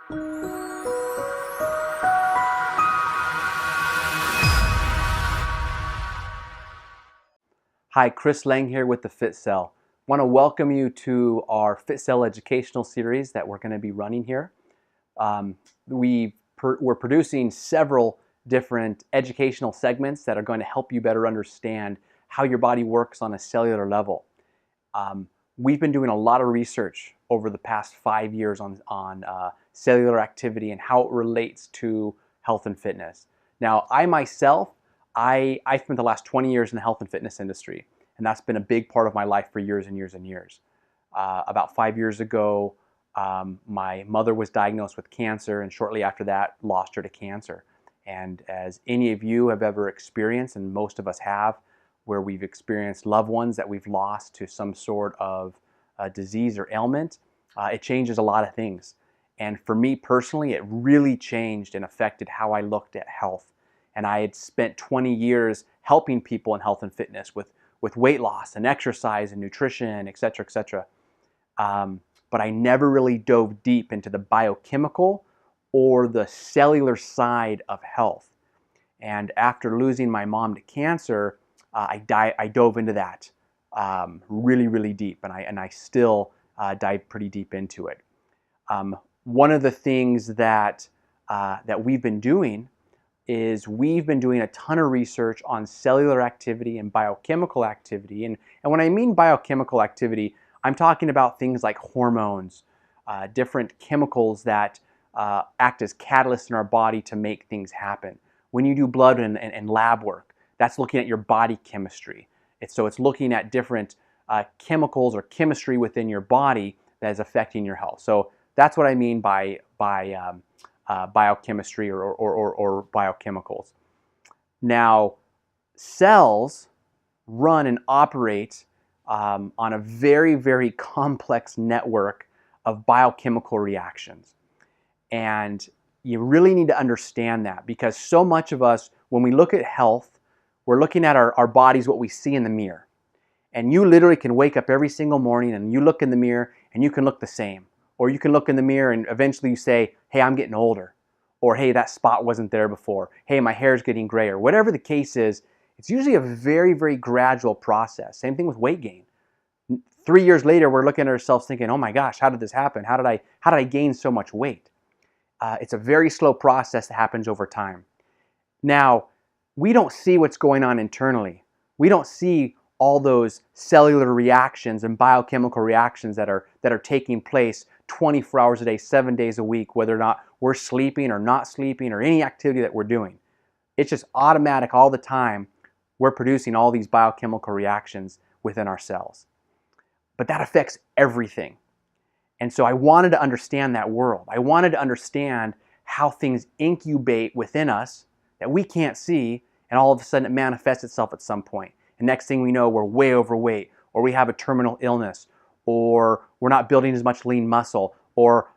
Hi, Chris Lange here with the Fit Cell. I want to welcome you to our Fit Cell educational series that we're going to be running here. We're producing several different educational segments that are going to help you better understand how your body works on a cellular level. We've been doing a lot of research over the past 5 years on cellular activity and how it relates to health and fitness. Now, I myself, I spent the last 20 years in the health and fitness industry, and that's been a big part of my life for years and years and years. About 5 years ago, my mother was diagnosed with cancer, and shortly after that, lost her to cancer. And as any of you have ever experienced, and most of us have, where we've experienced loved ones that we've lost to some sort of disease or ailment, it changes a lot of things. And for me personally, it really changed and affected how I looked at health. And I had spent 20 years helping people in health and fitness with weight loss and exercise and nutrition, et cetera, et cetera. But I never really dove deep into the biochemical or the cellular side of health. And after losing my mom to cancer, I dove into that really, really deep, and I still dive pretty deep into it. One of the things that we've been doing is we've been doing a ton of research on cellular activity and biochemical activity. And when I mean biochemical activity, I'm talking about things like hormones, different chemicals that act as catalysts in our body to make things happen. When you do blood and lab work, that's looking at your body chemistry. So it's looking at different chemicals or chemistry within your body that is affecting your health. So that's what I mean by biochemistry or biochemicals. Now, cells run and operate on a very, very complex network of biochemical reactions. And you really need to understand that, because so much of us, when we look at health, we're looking at our bodies, what we see in the mirror. And you literally can wake up every single morning and you look in the mirror and you can look the same. Or you can look in the mirror and eventually you say, hey, I'm getting older. Or hey, that spot wasn't there before. Hey, my hair's getting gray. Or whatever the case is, it's usually a very, very gradual process. Same thing with weight gain. 3 years later, we're looking at ourselves thinking, oh my gosh, how did this happen? How did I gain so much weight? It's a very slow process that happens over time. Now, we don't see what's going on internally. We don't see all those cellular reactions and biochemical reactions that are taking place 24 hours a day, 7 days a week, whether or not we're sleeping or not sleeping or any activity that we're doing. It's just automatic all the time. We're producing all these biochemical reactions within our cells. But that affects everything. And so I wanted to understand that world. I wanted to understand how things incubate within us that we can't see, and all of a sudden it manifests itself at some point. And next thing we know, we're way overweight, or we have a terminal illness, or we're not building as much lean muscle, or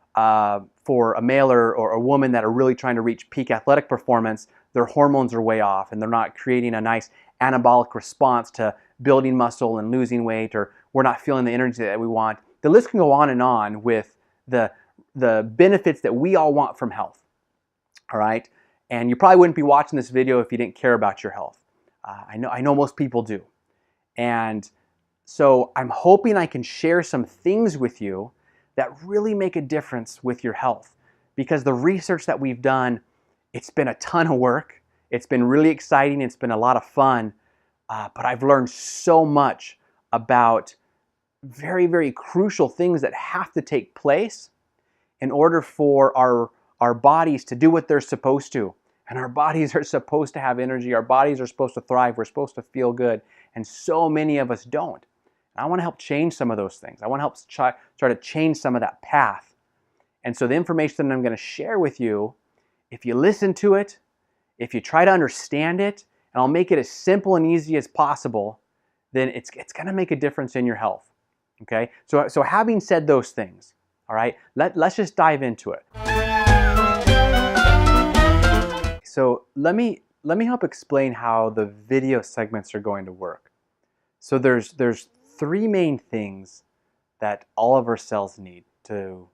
for a male or a woman that are really trying to reach peak athletic performance, their hormones are way off and they're not creating a nice anabolic response to building muscle and losing weight, or we're not feeling the energy that we want. The list can go on with the benefits that we all want from health. All right? And you probably wouldn't be watching this video if you didn't care about your health. I know most people do. And so I'm hoping I can share some things with you that really make a difference with your health. Because the research that we've done, it's been a ton of work. It's been really exciting. It's been a lot of fun. But I've learned so much about very, very crucial things that have to take place in order for our bodies to do what they're supposed to. And our bodies are supposed to have energy. Our bodies are supposed to thrive. We're supposed to feel good. And so many of us don't. And I want to help change some of those things. I want to help try to change some of that path. And so the information that I'm going to share with you, if you listen to it, if you try to understand it, and I'll make it as simple and easy as possible, then it's going to make a difference in your health. Okay? So having said those things, all right, let's just dive into it. So let me help explain how the video segments are going to work. So there's three main things that all of our cells need to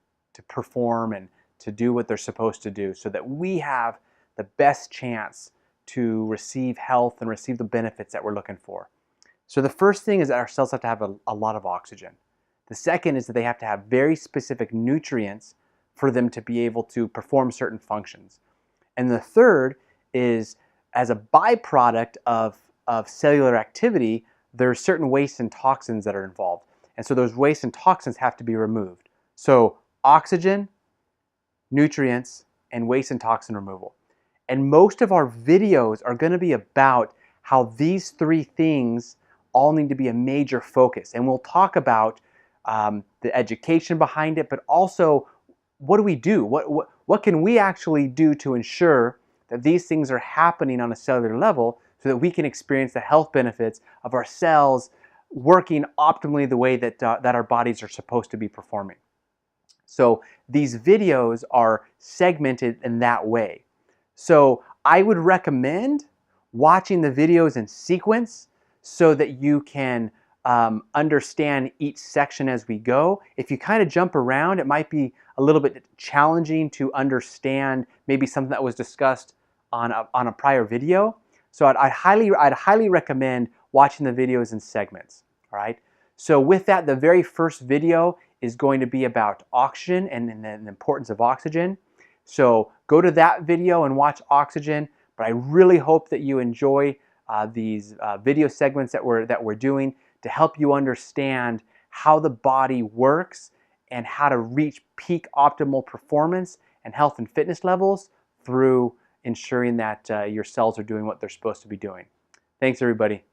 perform and to do what they're supposed to do so that we have the best chance to receive health and receive the benefits that we're looking for. So the first thing is that our cells have to have a lot of oxygen. The second is that they have to have very specific nutrients for them to be able to perform certain functions. And the third is, as a byproduct of cellular activity, there are certain wastes and toxins that are involved. And so those wastes and toxins have to be removed. So oxygen, nutrients, and waste and toxin removal. And most of our videos are going to be about how these three things all need to be a major focus. And we'll talk about the education behind it, but also what do we do? What can we actually do to ensure that these things are happening on a cellular level so that we can experience the health benefits of our cells working optimally the way that our bodies are supposed to be performing. So these videos are segmented in that way. So I would recommend watching the videos in sequence so that you can understand each section as we go. If you kind of jump around, it might be a little bit challenging to understand maybe something that was discussed on a prior video. So I'd highly recommend watching the videos in segments. All right. So with that, the very first video is going to be about oxygen and the importance of oxygen. So go to that video and watch oxygen. But I really hope that you enjoy these video segments that we're doing to help you understand how the body works and how to reach peak optimal performance and health and fitness levels through ensuring that your cells are doing what they're supposed to be doing. Thanks, everybody.